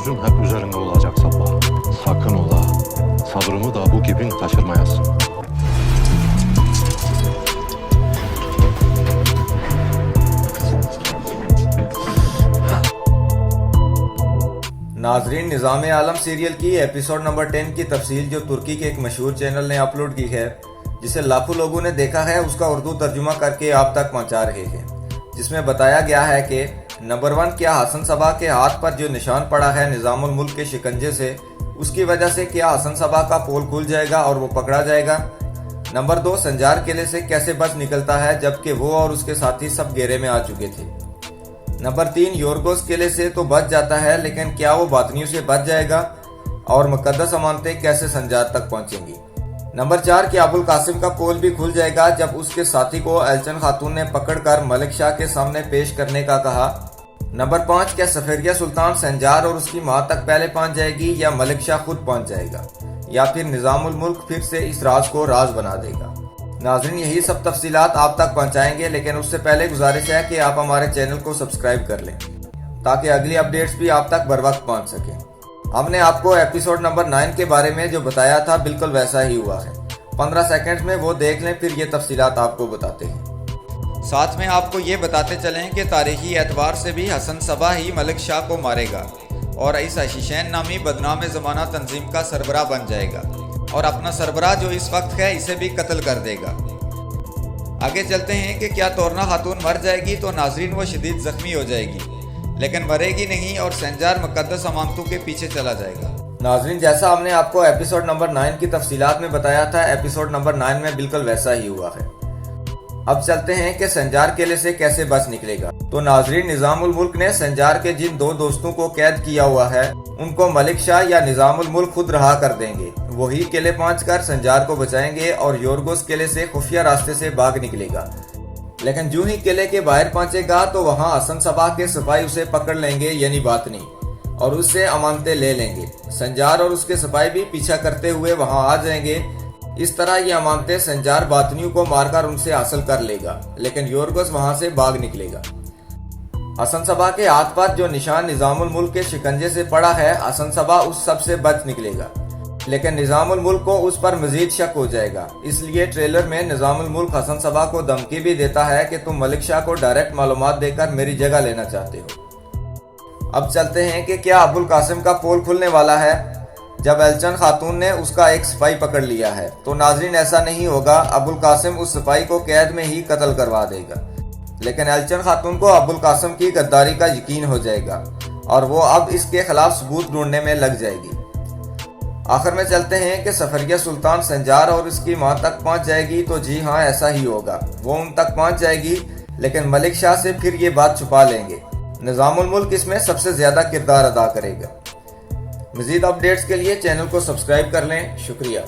Gözüm hep üzerinde olacak sabah. Sakın ola. Sabrımı da bu gibi taşırmayasın. नाजरीन, निज़ाम आलम serial की episode number 10 की तफसील जो तुर्की के एक मशहूर चैनल ने अपलोड की है, जिसे लाखों लोगों ने देखा है, उसका उर्दू तर्जुमा करके आप तक पहुंचा रहे हैं, जिसमें बताया गया है कि नंबर 1, क्या हसन सबा के हाथ पर जो निशान पड़ा है निज़ामुल मुल्क के शिकंजे से, उसकी वजह से क्या हसन सबा का पोल खुल जाएगा और वो पकड़ा जाएगा। नंबर 2, संजार किले से कैसे बच निकलता है जबकि वो और उसके साथी सब घेरे में आ चुके थे। नंबर 3, योरगोस किले से तो बच जाता है, लेकिन क्या वो बातनियों से बच जाएगा और मुकद्दस अमानतें कैसे संजार तक पहुंचेंगी। नंबर 4, क्या अबुल कासिम का पोल भी खुल जाएगा जब उसके साथी को एलचन खातून ने पकड़कर मलिक शाह के सामने पेश करने का कहा। नंबर 5, क्या सफेरिया सुल्तान संजार और उसकी मां तक पहले पहुंच जाएगी या मलिक शाह खुद पहुंच जाएगा, या फिर निज़ामुल मुल्क फिर से इस राज को राज बना देगा। नाज़रीन, यही सब तफसीलात आप तक पहुंचाएंगे, लेकिन उससे पहले गुजारिश है कि आप हमारे चैनल को सब्सक्राइब कर लें ताकि अगली अपडेट्स भी आप तक बर वक्त पहुंच सकें। हमने आपको एपिसोड नंबर 9 के बारे में जो बताया था बिल्कुल वैसा ही हुआ है। 15 सेकंड में वो देख लें, फिर ये तफसीलात आपको बताते हैं। साथ में आपको ये बताते चलें कि तारीखी एतबार से भी हसन सबा ही मलिक शाह को मारेगा और इस हशीशैन नामी बदनाम ज़माना तंजीम का सरबराह बन जाएगा और अपना सरबराह जो इस वक्त है इसे भी कत्ल कर देगा। आगे चलते हैं कि क्या तोरना खातून मर जाएगी तो नाजरीन वो शदीद ज़ख्मी हो जाएगी, लेकिन मरेगी नहीं और संजार मुकद्दस अमानतों के पीछे चला जाएगा। नाजरीन, जैसा हमने आपको एपिसोड नंबर 9 की तफसीलात में बताया था, एपिसोड नंबर 9 में बिल्कुल वैसा ही हुआ है। अब चलते हैं कि संजार किले से कैसे बच निकलेगा। तो नाजरीन, निज़ामुल मुल्क ने संजार के जिन 2 दोस्तों को कैद किया हुआ है उनको मलिक शाह या निज़ामुल मुल्क खुद रहा कर देंगे। वही किले पहुंचकर संजार को बचाएंगे और योरगोस किले से खुफिया रास्ते से भाग निकलेगा। लेकिन जो ही किले के बाहर पहुंचेगा तो वहां हसन सबा के सिपाही उसे पकड़ लेंगे, यानी बातनी, और उससे अमानतें ले लेंगे। संजार और उसके सिपाही भी पीछा करते हुए वहां आ जाएंगे। इस तरह ये अमानतें संजार बातनियों को मारकर उनसे हासिल कर लेगा, लेकिन योरगोस वहां से भाग निकलेगा। हसन सबा के हाथ पर जो निशान निज़ामुल मुल्क के शिकंजे से पड़ा है, हसन सबा उस सब से बच निकलेगा, लेकिन निज़ामुल मुल्क को उस पर मजीद शक हो जाएगा। इसलिए ट्रेलर में निज़ामुल मुल्क हसन सबा को धमकी भी देता है कि तुम मलिक शाह को डायरेक्ट मालूमात देकर मेरी जगह लेना चाहते हो। अब चलते हैं कि क्या अबुल कासिम का पोल खुलने वाला है जब एलचन खातून ने उसका एक सिपाही पकड़ लिया है। तो नाजरीन, ऐसा नहीं होगा। अबुल कासिम उस सिपाही को कैद में ही कत्ल करवा देगा, लेकिन एलचन खातून को अबुल कासिम की गद्दारी का यकीन हो जाएगा और वो अब इसके खिलाफ सबूत ढूंढने में लग जाएगी। आखिर में चलते हैं कि सफरिया सुल्तान संजार और उसकी मां तक पहुंच जाएगी। तो जी हाँ, ऐसा ही होगा। वो उन तक पहुंच जाएगी, लेकिन मलिक शाह से फिर ये बात छुपा लेंगे। निज़ामुल मुल्क इसमें सबसे ज्यादा किरदार अदा करेगा। मजीद अपडेट्स के लिए चैनल को सब्सक्राइब कर लें। शुक्रिया।